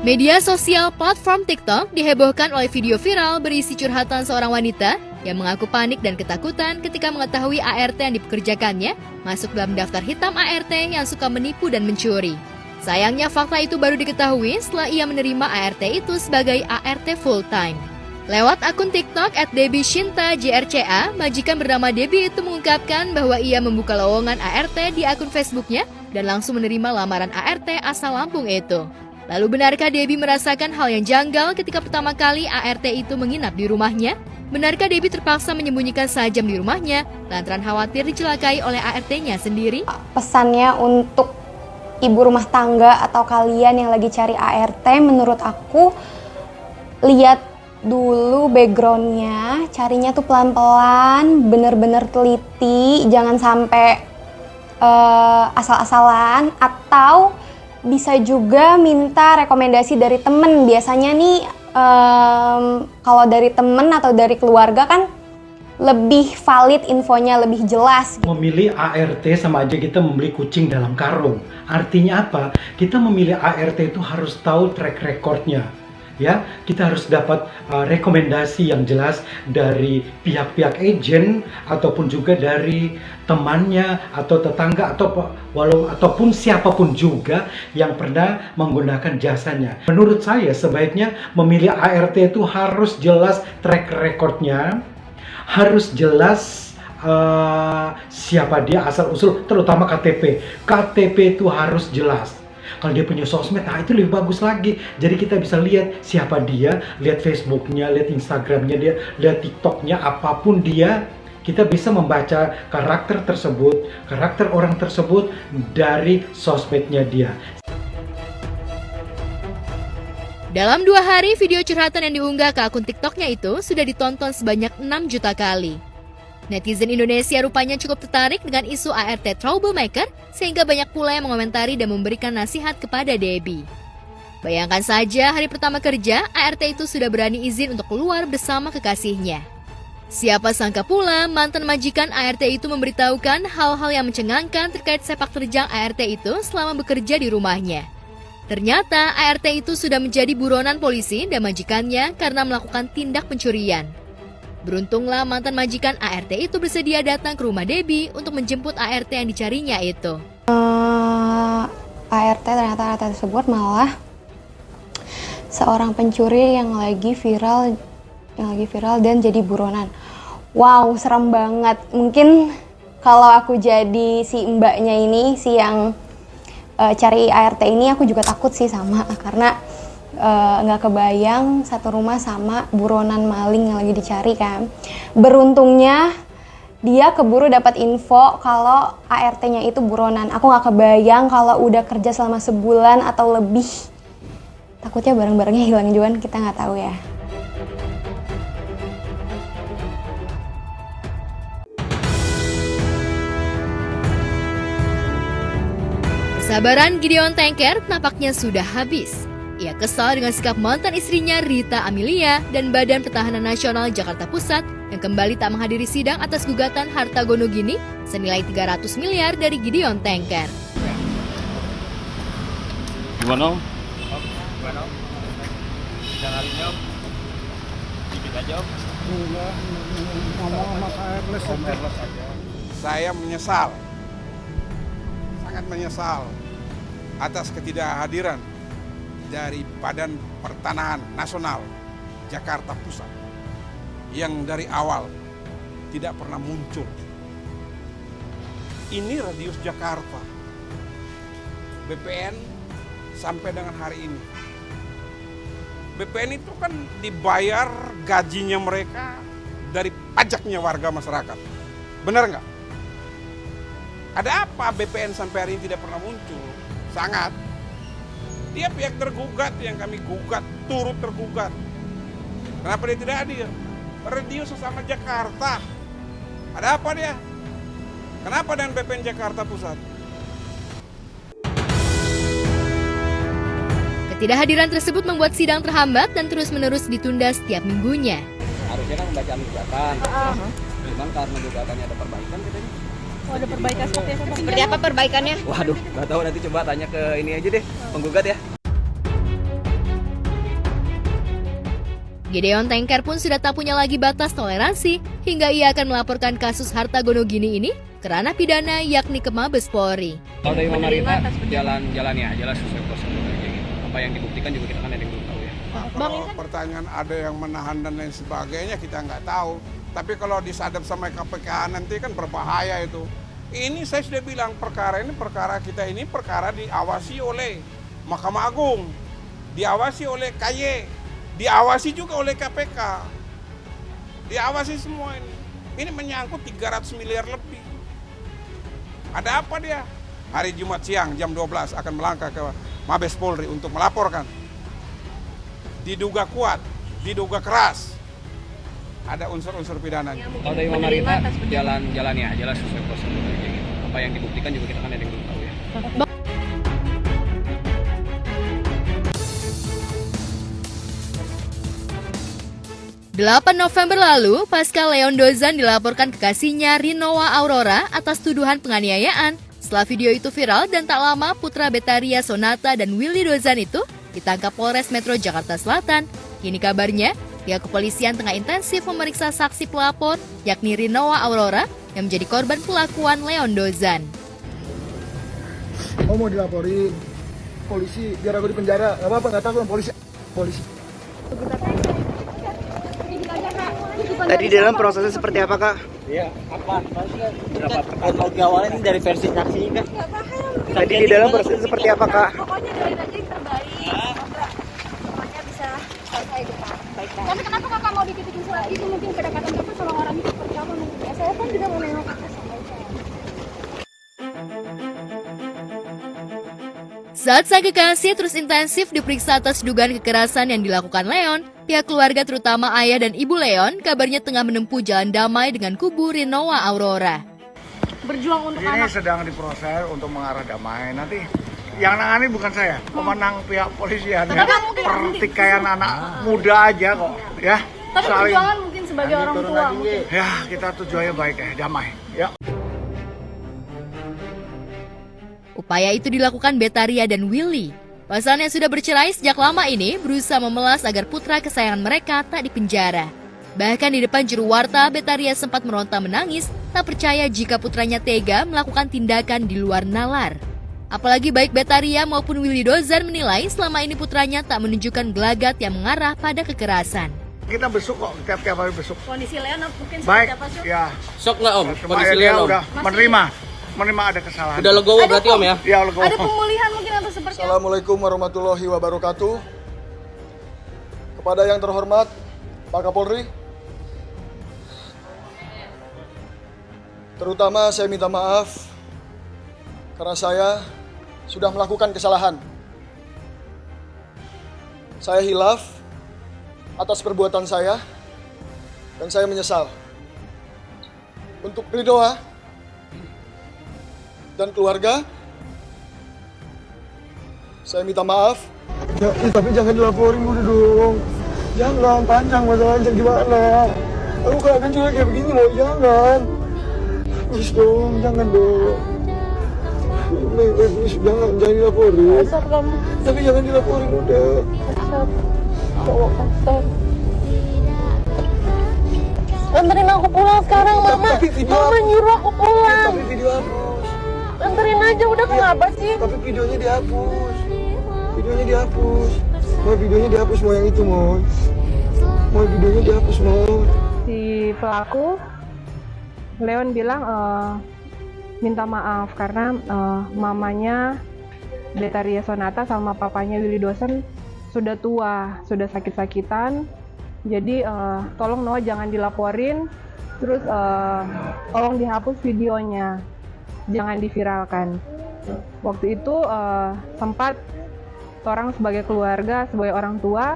Media sosial platform TikTok dihebohkan oleh video viral berisi curhatan seorang wanita yang mengaku panik dan ketakutan ketika mengetahui ART yang dipekerjakannya masuk dalam daftar hitam ART yang suka menipu dan mencuri. Sayangnya fakta itu baru diketahui setelah ia menerima ART itu sebagai ART full-time. Lewat akun TikTok @debishinta_jrca, majikan bernama Debbie itu mengungkapkan bahwa ia membuka lowongan ART di akun Facebooknya dan langsung menerima lamaran ART asal Lampung itu. Lalu benarkah Debbie merasakan hal yang janggal ketika pertama kali ART itu menginap di rumahnya? Benarkah Debbie terpaksa menyembunyikan sajam di rumahnya lantaran khawatir dicelakai oleh ART-nya sendiri? Pesannya untuk ibu rumah tangga atau kalian yang lagi cari ART, menurut aku lihat dulu backgroundnya, carinya tuh pelan-pelan, bener-bener teliti, jangan sampai asal-asalan, atau bisa juga minta rekomendasi dari temen. Biasanya nih kalau dari temen atau dari keluarga kan lebih valid infonya, lebih jelas. Memilih ART sama aja kita membeli kucing dalam karung. Artinya apa? Kita memilih ART itu harus tahu track recordnya. Ya, kita harus dapat rekomendasi yang jelas dari pihak-pihak agen ataupun juga dari temannya atau tetangga ataupun siapapun juga yang pernah menggunakan jasanya. Menurut saya sebaiknya memilih ART itu harus jelas track recordnya, harus jelas siapa dia, asal-usul, terutama KTP. KTP itu harus jelas. Kalau dia punya sosmed, nah itu lebih bagus lagi. Jadi kita bisa lihat siapa dia, lihat Facebooknya, lihat Instagramnya dia, lihat TikToknya, apapun dia. Kita bisa membaca karakter tersebut, karakter orang tersebut dari sosmednya dia. Dalam 2 hari, video curhatan yang diunggah ke akun TikToknya itu sudah ditonton sebanyak 6 juta kali. Netizen Indonesia rupanya cukup tertarik dengan isu ART troublemaker, sehingga banyak pula yang mengomentari dan memberikan nasihat kepada Debbie. Bayangkan saja hari pertama kerja, ART itu sudah berani izin untuk keluar bersama kekasihnya. Siapa sangka pula mantan majikan ART itu memberitahukan hal-hal yang mencengangkan terkait sepak terjang ART itu selama bekerja di rumahnya. Ternyata ART itu sudah menjadi buronan polisi dan majikannya karena melakukan tindak pencurian. Beruntunglah mantan majikan ART itu bersedia datang ke rumah Debbie untuk menjemput ART yang dicarinya itu. ART ternyata ART tersebut malah seorang pencuri yang lagi viral dan jadi buronan. Wow, serem banget. Mungkin kalau aku jadi si mbaknya ini, si yang cari ART ini, aku juga takut sih sama, karena nggak kebayang satu rumah sama buronan maling yang lagi dicari kan. Beruntungnya dia keburu dapat info kalau ART-nya itu buronan. Aku nggak kebayang kalau udah kerja selama sebulan atau lebih, takutnya barang-barangnya hilang juga, kita nggak tahu ya. Kesabaran Gideon Tanker nampaknya sudah habis. Ia kesal dengan sikap mantan istrinya Rita Amelia dan Badan Pertahanan Nasional Jakarta Pusat yang kembali tak menghadiri sidang atas gugatan harta gono gini senilai 300 miliar dari Gideon Tanker. Gimana? Gimana? Jangan Om. Dikit aja Om. Ngomong sama Carlos aja. Saya menyesal, sangat menyesal atas ketidakhadiran dari Badan Pertanahan Nasional Jakarta Pusat yang dari awal tidak pernah muncul. Ini Radius Jakarta, BPN sampai dengan hari ini. BPN itu kan dibayar gajinya mereka dari pajaknya warga masyarakat. Benar nggak? Ada apa BPN sampai hari ini tidak pernah muncul? Sangat. Dia pihak tergugat yang kami gugat, turut tergugat. Kenapa dia tidak hadir? Radius sesama Jakarta. Ada apa dia? Kenapa dengan BPN Jakarta Pusat? Ketidakhadiran tersebut membuat sidang terhambat dan terus-menerus ditunda setiap minggunya. Harusnya kan pembacaan gugatan. Cuman karena gugatannya ada perbaikan katanya. Oh, ada perbaikan seperti apa? Seperti apa perbaikannya? Waduh, nggak tahu, nanti coba tanya ke ini aja deh, penggugat ya. Gideon Tengker pun sudah tak punya lagi batas toleransi hingga ia akan melaporkan kasus harta gono gini ini ke ranah pidana yakni ke Mabes Polri. Kalau dari Mama Rita, jalannya aja lah sesuai prosedur aja gitu. Apa yang dibuktikan juga kita kan ada yang belum tahu ya. Kalau pertanyaan ada yang menahan dan lain sebagainya kita nggak tahu. Tapi kalau disadap sama KPK nanti kan berbahaya itu. Ini saya sudah bilang perkara kita ini perkara diawasi oleh Mahkamah Agung, diawasi oleh KY, diawasi juga oleh KPK, diawasi semua ini. Ini menyangkut 300 miliar lebih. Ada apa dia? Hari Jumat siang jam 12 akan melangkah ke Mabes Polri untuk melaporkan. Diduga kuat, diduga keras. Ada unsur-unsur pidananya. Kalau dari Mama Rita, jalannya aja lah sesuai prosedur aja gitu. Apa yang dibuktikan juga kita kan ada yang belum tahu ya. 8 November lalu, pasca Leon Dozan dilaporkan kekasihnya Rinoa Aurora atas tuduhan penganiayaan. Setelah video itu viral dan tak lama putra Betharia Sonata dan Willy Dozan itu ditangkap Polres Metro Jakarta Selatan. Kini kabarnya, pihak kepolisian tengah intensif memeriksa saksi pelapor, yakni Rinoa Aurora, yang menjadi korban pelakuan Leon Dozan. Oh, mau dilaporin polisi biar aku di penjara. Gak apa-apa, gak takut polisi. Tadi dalam prosesnya seperti apa, Kak? Iya, apa? Berapa awalnya ini dari versi saksinya kan? Tadi di dalam prosesnya seperti apa, Kak? Pokoknya doain aja yang terbaik. Semoga semuanya bisa selesai dengan baik. Tapi kenapa kakak mau dititipin surat itu? Mungkin kedekatan kakak sama orang itu seperti apa mungkin? Ya, saya kan juga mau nengok kakak sama saya. Saat sang kekasih terus intensif diperiksa atas dugaan kekerasan yang dilakukan Leon, pihak keluarga terutama ayah dan ibu Leon kabarnya tengah menempuh jalan damai dengan kubu Rinoa Aurora. Berjuang untuk Ini anak. sedang diproses untuk mengarah damai. Nanti yang nangani bukan saya, pemenang pihak polisian. Ya. Pertikaian anak muda aja kok, ya. Tapi perjuangan mungkin sebagai orang tua. Ya, kita tujuannya baik damai. Ya. Upaya itu dilakukan Betharia dan Willy. Pasangan yang sudah bercerai sejak lama ini berusaha memelas agar putra kesayangan mereka tak dipenjara. Bahkan di depan juru warta, Betharia sempat meronta menangis, tak percaya jika putranya tega melakukan tindakan di luar nalar. Apalagi baik Betharia maupun Willy Dozan menilai selama ini putranya tak menunjukkan gelagat yang mengarah pada kekerasan. Kita besuk kok, tiap hari besuk. Kondisi Leon mungkin Baik, seperti apa, Syuk? ya. Shock nggak Om? Cuma Kondisi dia Leon Om? udah menerima ada kesalahan. Udah legowo berarti Om ya? Iya, legowo. Ada pemulihan mungkin atau seperti apa? Assalamualaikum warahmatullahi wabarakatuh. Kepada yang terhormat Pak Kapolri, terutama saya minta maaf karena saya sudah melakukan kesalahan. Saya hilaf atas perbuatan saya dan saya menyesal. Untuk Rinoa dan keluarga, saya minta maaf. Ya, tapi jangan dilaporin udah dong. Jangan, panjang masalahnya gimana. Aku kan juga kayak begini mau jangan. Please dong, jangan dong. Please, jangan dilaporin. Asal kamu. Tapi jangan dilaporin udah. Asal. Bawa pastor. Anterin aku pulang sekarang, Mama. Mama nyuruh aku pulang. Tapi video hapus. Anterin aja, udah kenapa sih? Tapi videonya dihapus. Videonya dihapus. Mau videonya dihapus, mau yang itu mau. Mau videonya dihapus mau. Si pelaku Leon bilang minta maaf karena mamanya Betharia Sonata sama papanya Willy Dozan sudah tua, sudah sakit-sakitan. Jadi tolong Noah jangan dilaporin, terus tolong dihapus videonya, jangan diviralkan. Waktu itu sempat orang sebagai keluarga, sebagai orang tua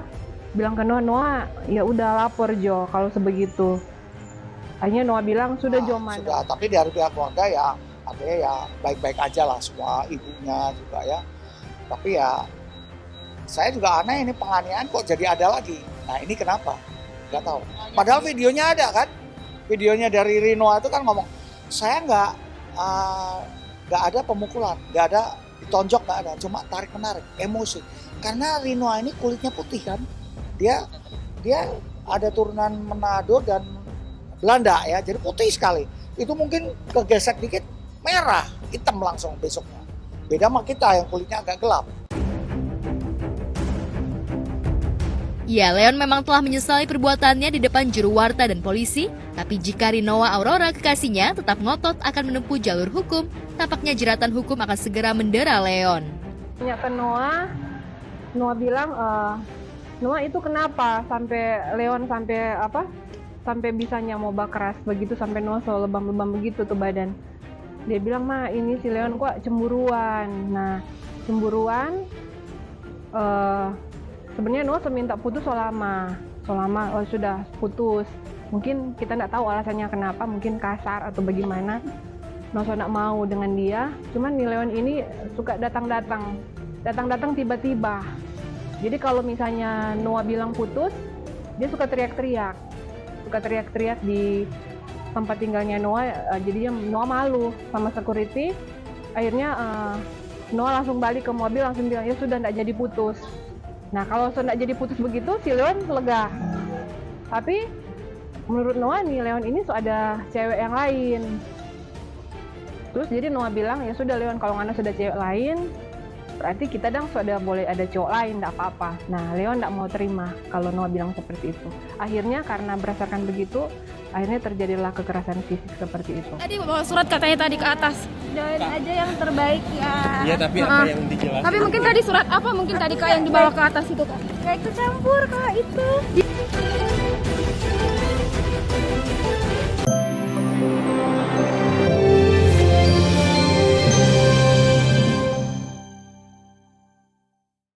bilang ke Noah, ya udah lapor Jo kalau sebegitu. Akhirnya Noah bilang sudah Jo mana. Sudah, tapi dari pihak keluarga ya artinya ya baik-baik aja lah semua, ibunya juga ya. Tapi ya saya juga aneh, ini penganiayaan kok jadi ada lagi. Nah ini kenapa? Nggak tahu. Padahal videonya ada kan? Videonya dari Rinoa itu kan ngomong, saya nggak ada pemukulan, nggak ada ditonjok, nggak ada, cuma tarik menarik, emosi. Karena Rinoa ini kulitnya putih kan, dia dia ada turunan Manado dan Belanda ya, jadi putih sekali. Itu mungkin kegesek dikit merah, hitam langsung besoknya. Beda sama kita yang kulitnya agak gelap. Ya, Leon memang telah menyesali perbuatannya di depan juru warta dan polisi, tapi jika Rinoa Aurora kekasihnya tetap ngotot akan menempuh jalur hukum, tampaknya jeratan hukum akan segera mendera Leon. Tanya ke Noah bilang, Noah itu kenapa sampai Leon sampai bisanya mau keras begitu, sampai Noah selalu lebam-lebam begitu tuh badan. Dia bilang, "Ma, ini si Leon kok cemburuan." Nah, cemburuan sebenarnya Noah minta putus selama sudah putus. Mungkin kita nggak tahu alasannya kenapa, mungkin kasar atau bagaimana. Noah nggak mau dengan dia. Cuman nih Leon ini suka datang tiba-tiba. Jadi kalau misalnya Noah bilang putus, dia suka teriak-teriak di tempat tinggalnya Noah. Jadinya Noah malu sama security. Akhirnya Noah langsung balik ke mobil, langsung bilang, ya sudah nggak jadi putus. Nah, kalau sudah jadi putus begitu, si Leon lega. Tapi menurut Noah nih, Leon ini ada cewek yang lain. Terus jadi Noah bilang, ya sudah Leon, kalau Ngana sudah cewek lain, berarti kita sudah boleh ada cowok lain, enggak apa-apa. Nah, Leon enggak mau terima kalau Noah bilang seperti itu. Akhirnya karena berdasarkan begitu, akhirnya terjadilah kekerasan fisik seperti itu. Tadi bawa surat katanya tadi ke atas. Doain aja yang terbaik ya. Iya, tapi apa yang dijelaskan? Tapi mungkin tadi surat apa mungkin tadi Kak yang dibawa ke atas itu Kak? Kayak kecampur Kak itu.